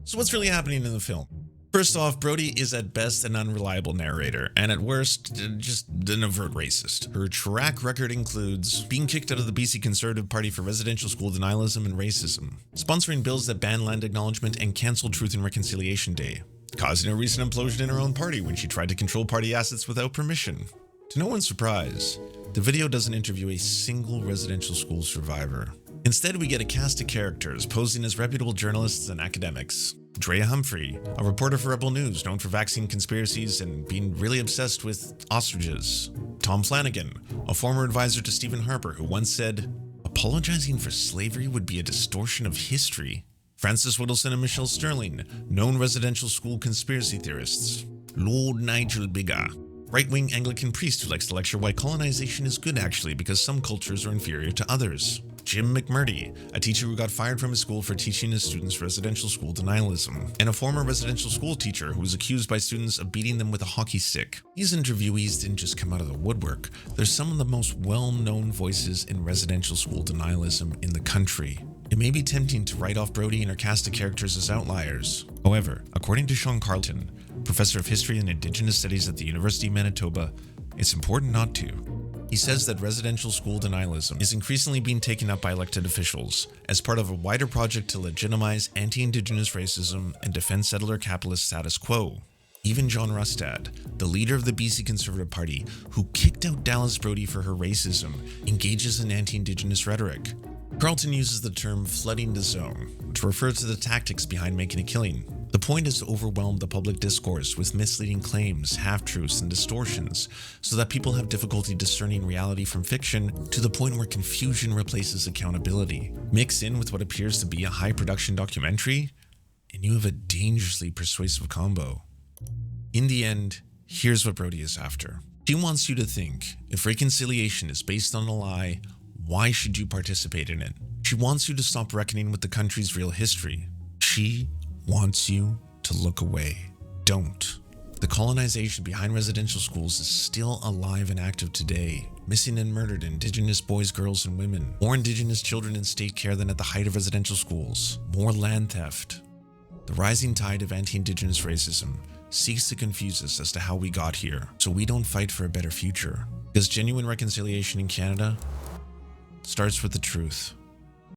So what's really happening in the film? First off, Brodie is at best an unreliable narrator, and at worst, just an overt racist. Her track record includes being kicked out of the BC Conservative Party for residential school denialism and racism, sponsoring bills that ban land acknowledgement and cancelled Truth and Reconciliation Day, causing a recent implosion in her own party when she tried to control party assets without permission. To no one's surprise, the video doesn't interview a single residential school survivor. Instead, we get a cast of characters posing as reputable journalists and academics. Drea Humphrey, a reporter for Rebel News known for vaccine conspiracies and being really obsessed with ostriches. Tom Flanagan, a former advisor to Stephen Harper who once said, "Apologizing for slavery would be a distortion of history." Francis Whittleson and Michelle Sterling, known residential school conspiracy theorists. Lord Nigel Biggar, right-wing Anglican priest who likes to lecture why colonization is good actually because some cultures are inferior to others. Jim McMurdy, a teacher who got fired from his school for teaching his students residential school denialism, and a former residential school teacher who was accused by students of beating them with a hockey stick. These interviewees didn't just come out of the woodwork. They're some of the most well-known voices in residential school denialism in the country. It may be tempting to write off Brodie and her cast of characters as outliers. However, according to Sean Carlton, professor of history and Indigenous studies at the University of Manitoba, it's important not to. He says that residential school denialism is increasingly being taken up by elected officials as part of a wider project to legitimize anti-Indigenous racism and defend settler capitalist status quo. Even John Rustad, the leader of the BC Conservative Party, who kicked out Dallas Brodie for her racism, engages in anti-Indigenous rhetoric. Carlton uses the term flooding the zone to refer to the tactics behind making a killing. The point is to overwhelm the public discourse with misleading claims, half-truths, and distortions so that people have difficulty discerning reality from fiction to the point where confusion replaces accountability. Mix in with what appears to be a high-production documentary, and you have a dangerously persuasive combo. In the end, here's what Brodie is after. She wants you to think, if reconciliation is based on a lie, why should you participate in it? She wants you to stop reckoning with the country's real history. She wants you to look away. Don't. The colonization behind residential schools is still alive and active today. Missing and murdered Indigenous boys, girls, and women. More Indigenous children in state care than at the height of residential schools. More land theft. The rising tide of anti-Indigenous racism seeks to confuse us as to how we got here, so we don't fight for a better future. Because genuine reconciliation in Canada starts with the truth.